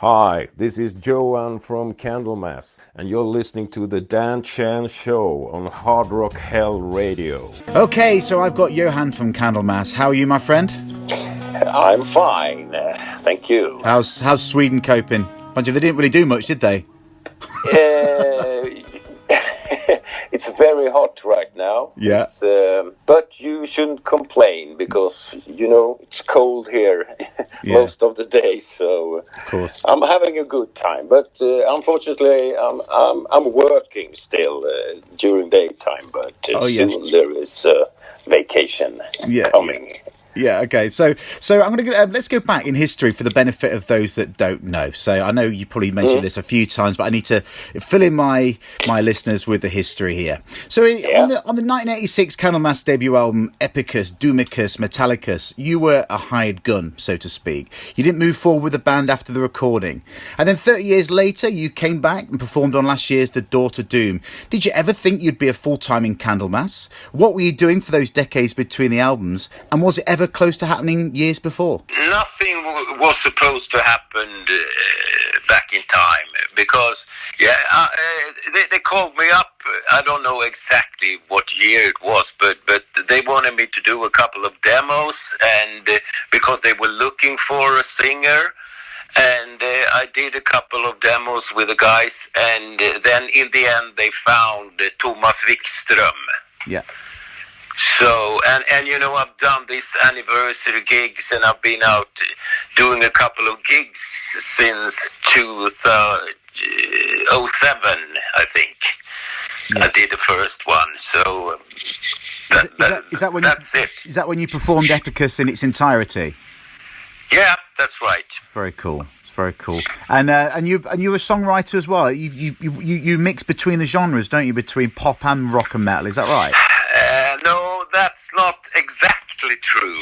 Hi, this is Johan from Candlemass, and you're listening to the Dan Chan Show on Hard Rock Hell Radio. Okay, so I've got Johan from Candlemass. How are you, my friend? I'm fine, thank you. How's Sweden coping? Mind you, they didn't really do much, did they? It's very hot right now. Yeah. But you shouldn't complain because it's cold here most of the day. So of course, I'm having a good time. But unfortunately, I'm working still during daytime. But soon there is vacation coming. Yeah. Yeah, okay. So I'm going to let's go back in history for the benefit of those that don't know. So I know you probably mentioned this a few times, but I need to fill in my listeners with the history here. So on the 1986 Candlemass debut album Epicus, Doomicus, Metallicus, you were a hired gun, so to speak. You didn't move forward with the band after the recording. And then 30 years later, you came back and performed on last year's The Door to Doom. Did you ever think you'd be a full-time in Candlemass? What were you doing for those decades between the albums? And was it ever close to happening years before? Nothing was supposed to happen back in time because they called me up. I don't know exactly what year it was, but they wanted me to do a couple of demos, and because they were looking for a singer. And I did a couple of demos with the guys, and then in the end they found Thomas Wikström. Yeah. So, and I've done these anniversary gigs, and I've been out doing a couple of gigs since 2007, I think. Yeah. I did the first one, so that's it. Is that when you performed Epicus in its entirety? Yeah, that's right. Very cool. It's very cool. And you're a songwriter as well. You mix between the genres, don't you? Between pop and rock and metal. Is that right? No, that's not exactly true.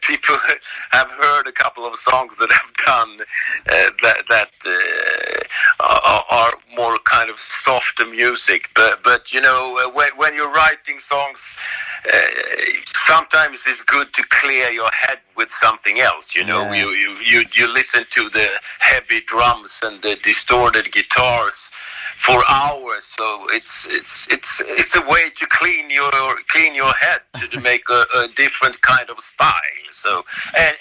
People have heard a couple of songs that I've done that are more kind of softer music. But when you're writing songs, sometimes it's good to clear your head with something else. You listen to the heavy drums and the distorted guitars for hours, so it's a way to clean your head to make a different kind of style. So and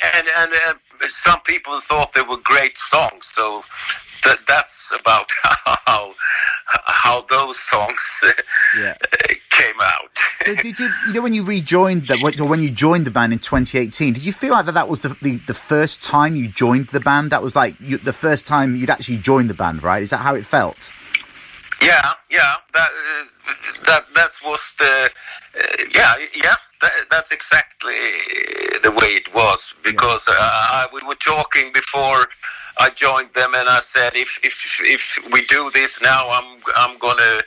some people thought they were great songs, so that's about how those songs came out. So did you, when you rejoined when you joined the band in 2018, did you feel like that was the first time you joined the band? That was like the first time you'd actually joined the band, right? Is that how it felt? Yeah. That was the that's exactly the way it was, because we were talking before I joined them, and I said if we do this now, I'm gonna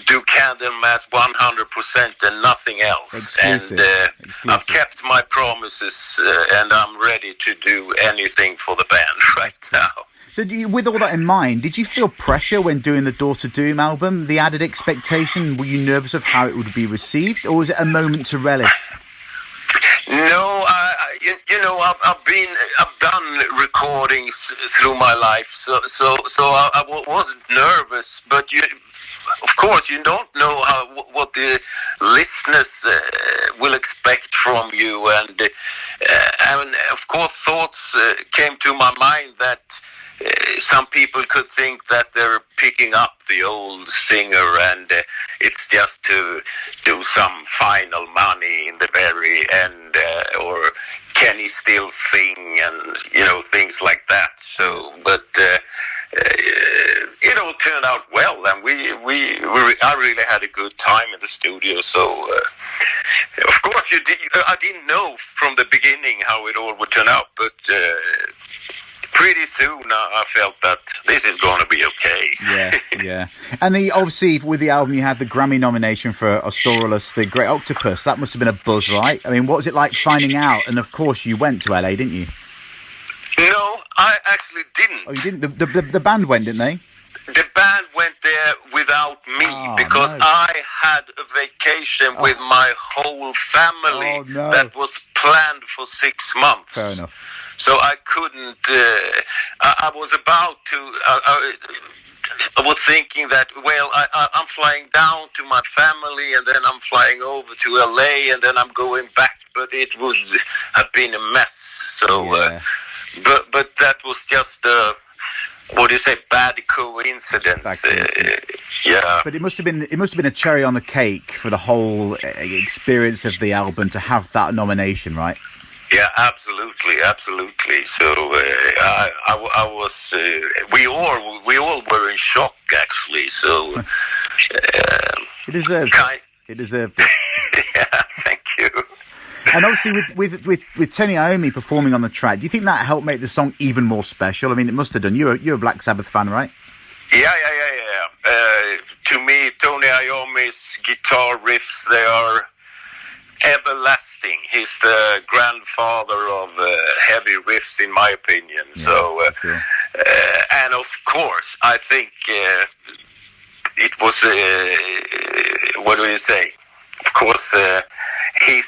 do Candlemass 100% and nothing else. Exclusive. And Exclusive. I've kept my promises, and I'm ready to do anything for the band right now. So with all that in mind, did you feel pressure when doing the Door to Doom album, the added expectation? Were you nervous of how it would be received, or was it a moment to relish? No, I've done recordings through my life, so I wasn't nervous, but of course, you don't know what the listeners will expect from you, and of course, thoughts came to my mind that some people could think that they're picking up the old singer, and it's just to do some final money in the very end, or can he still sing, and things like that. So, but it all turned out well, and I really had a good time in the studio. So, of course, I didn't know from the beginning how it all would turn out, but pretty soon I felt that this is going to be okay. Yeah. And obviously with the album you had the Grammy nomination for Astorilus, the Great Octopus. That must have been a buzz, right? I mean, what was it like finding out? And of course you went to LA, didn't you? No, I actually didn't. Oh, you didn't? The band went, didn't they? The band went there without me because I had a vacation with my whole family that was planned for 6 months. Fair enough. so I couldn't. I was about to. I was thinking that, well, I'm flying down to my family, and then I'm flying over to LA, and then I'm going back. But it would have been a mess. So, but that was just what do you say? Bad coincidence. Yeah. But it must have been a cherry on the cake for the whole experience of the album to have that nomination, right? Yeah, absolutely. So I was. We all were in shock, actually. So it deserved it. It deserved it. Yeah, thank you. And obviously, with Tony Iommi performing on the track, do you think that helped make the song even more special? I mean, it must have done. You're a Black Sabbath fan, right? Yeah. To me, Tony Iommi's guitar riffs, they are everlasting. He's the grandfather of heavy riffs, in my opinion. Yeah, so, sure. And of course, I think it was. What do you say? Of course, his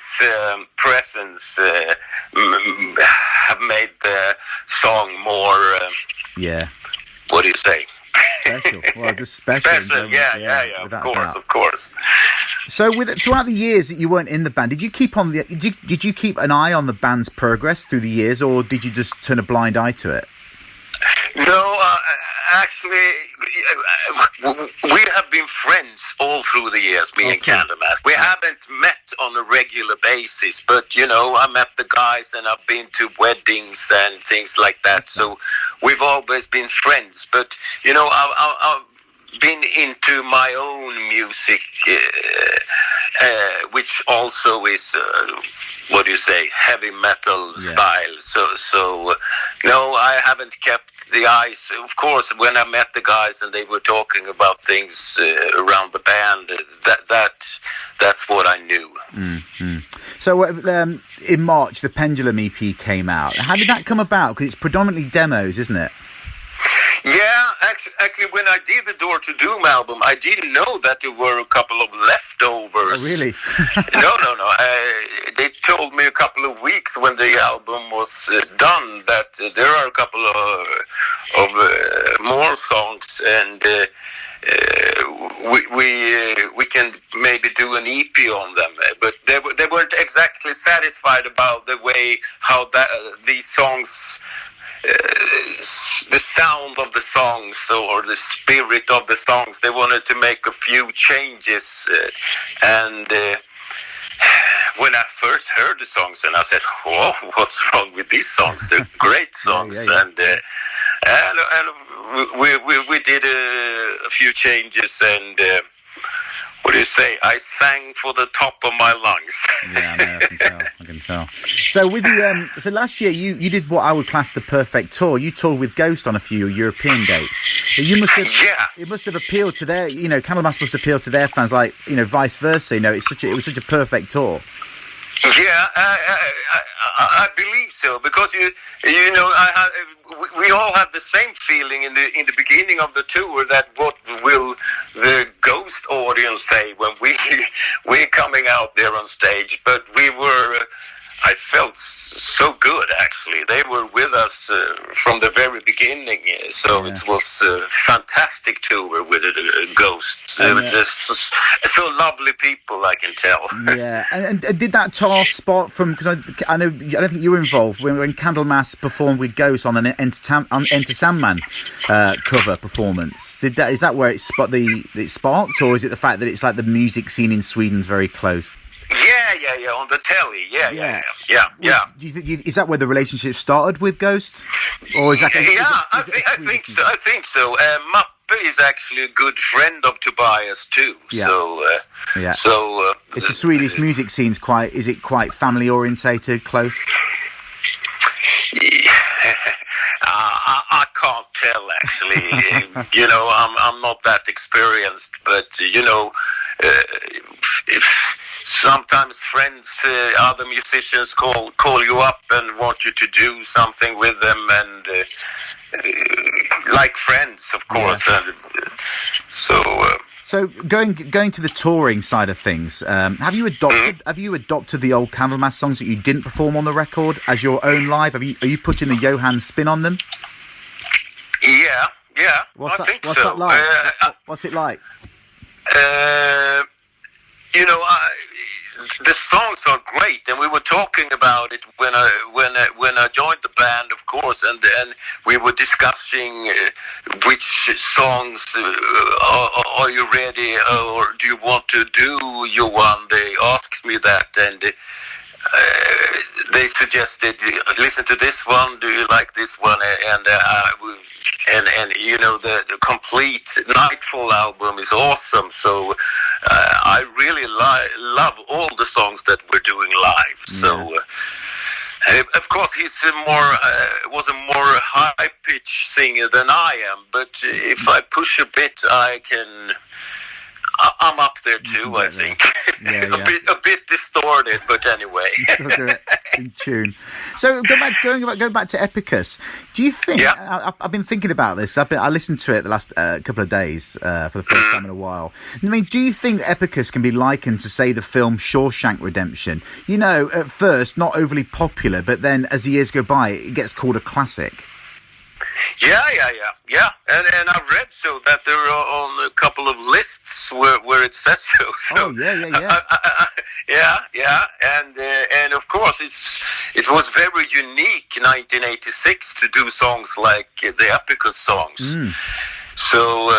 presence have made the song more. What do you say? Special. Well, just special. Yeah. Of course. So, throughout the years that you weren't in the band, did you keep an eye on the band's progress through the years, or did you just turn a blind eye to it? No, actually, we have been friends all through the years, me and Candlemass. We haven't met on a regular basis, but, I met the guys and I've been to weddings and things like that. That's so nice. We've always been friends. But, I've been into my own music, which also is, what do you say, heavy metal style. So no, I haven't kept the eyes. Of course, when I met the guys and they were talking about things around the band, that's what I knew. Mm-hmm. So in March, the Pendulum EP came out. How did that come about? Because it's predominantly demos, isn't it? Yeah, actually, when I did the Door to Doom album, I didn't know that there were a couple of leftovers. Oh, really? No. They told me a couple of weeks when the album was done that there are a couple of more songs, and we can maybe do an EP on them. But they weren't exactly satisfied about the way how these songs. The sound of the songs or the spirit of the songs, they wanted to make a few changes, and when I first heard the songs, and I said, "Whoa, what's wrong with these songs? They're great songs." And we did a few changes, and what do you say? I sang for the top of my lungs. Yeah, I can tell. So with the so last year you did what I would class the perfect tour. You toured with Ghost on a few European dates. You must have, it must have appealed to their, Candlemass must appeal to their fans, like vice versa. It was such a perfect tour. Yeah, I believe so, because we all had the same feeling in the beginning of the tour, that what will the Ghost audience say when we're coming out there on stage. But I felt so good, actually. They were with us from the very beginning, so it was a fantastic tour with Ghosts. So lovely people, I can tell. Yeah, and did that tour spot from, because I don't think you were involved when Candlemass performed with Ghost on an Enter Sandman cover performance. Is that where it sparked, or is it the fact that it's like the music scene in Sweden's very close? Yeah, on the telly. Yeah. Do you think, is that where the relationship started with Ghost, or is that? I think so. Mappe is actually a good friend of Tobias too. Yeah. So it's the Swedish music scene's quite family orientated, close. I can't tell, actually. I'm not that experienced, but if sometimes friends, other musicians call you up and want you to do something with them, and like friends, of course. Yeah. So going to the touring side of things, have you adopted the old Candlemass songs that you didn't perform on the record as your own live? Are you putting the Johan spin on them? Yeah. What's I think that so. like? What's it like? The songs are great, and we were talking about it when I joined the band, of course, and we were discussing which songs are you ready, or do you want to do, Johan? They asked me that, and they suggested, listen to this one, do you like this one, and the complete Nightfall album is awesome, so I really love all the songs that we're doing live. So of course he's was a more high pitched singer than I am, but if I push a bit, I'm up there too, I think. A bit distorted, but anyway. You still do it in tune. So going back to Epicus, do you think? Yeah. I've been thinking about this. I listened to it the last couple of days for the first time in a while. I mean, do you think Epicus can be likened to, say, the film Shawshank Redemption? You know, at first not overly popular, but then as the years go by, it gets called a classic. Yeah. And I've read so that they're on a couple of lists where it says so. Oh, yeah. Yeah. And of course it was very unique in 1986 to do songs like the Epicus songs. So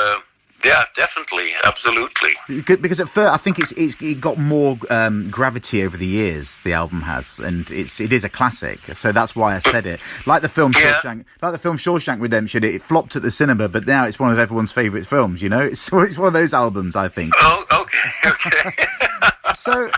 yeah, definitely, absolutely. Because at first, I think it got more gravity over the years. The album has, and it is a classic. So that's why I said it. Like the film Shawshank Redemption, it flopped at the cinema, but now it's one of everyone's favourite films. You know, it's one of those albums, I think. Oh, okay. So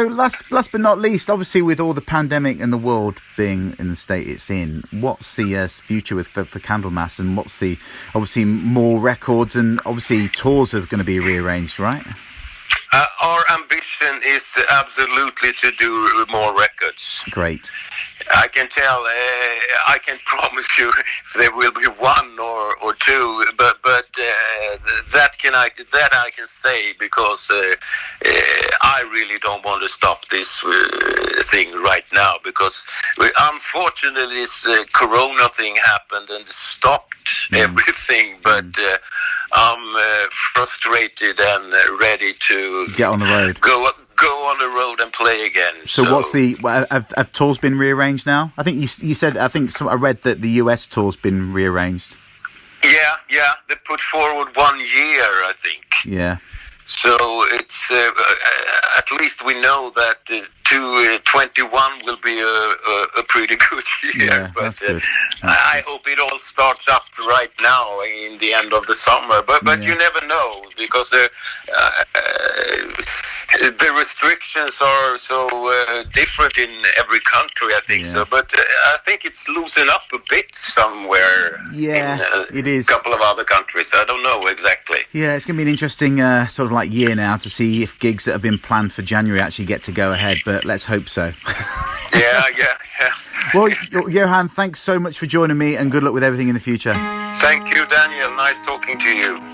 last but not least, obviously with all the pandemic and the world being in the state it's in, what's the future for Candlemass, and what's the obviously more records, and obviously tours are going to be rearranged, right? Our ambition is absolutely to do more records. Great. I can tell. I can promise you there will be one or two, but that I can say, because I really don't want to stop this thing right now, because unfortunately this Corona thing happened and stopped everything. But I'm frustrated and ready to get on the road. Go on the road and play again. So what's have tours been rearranged now? I think you said, I read that the US tour's been rearranged. Yeah, they put forward 1 year, I think. Yeah. So it's at least we know that 2021 will be a pretty good year. Yeah, but that's good. I hope it all starts up right now in the end of the summer. But you never know, because the restrictions are so different in every country, I think. So, but I think it's loosened up a bit somewhere. Yeah, in it is. A couple of other countries. I don't know exactly. Yeah, it's going to be an interesting sort of like year now to see if gigs that have been planned for January actually get to go ahead, but let's hope so. Yeah. Well, Johan, thanks so much for joining me, and good luck with everything in the future. Thank you, Daniel. Nice talking to you.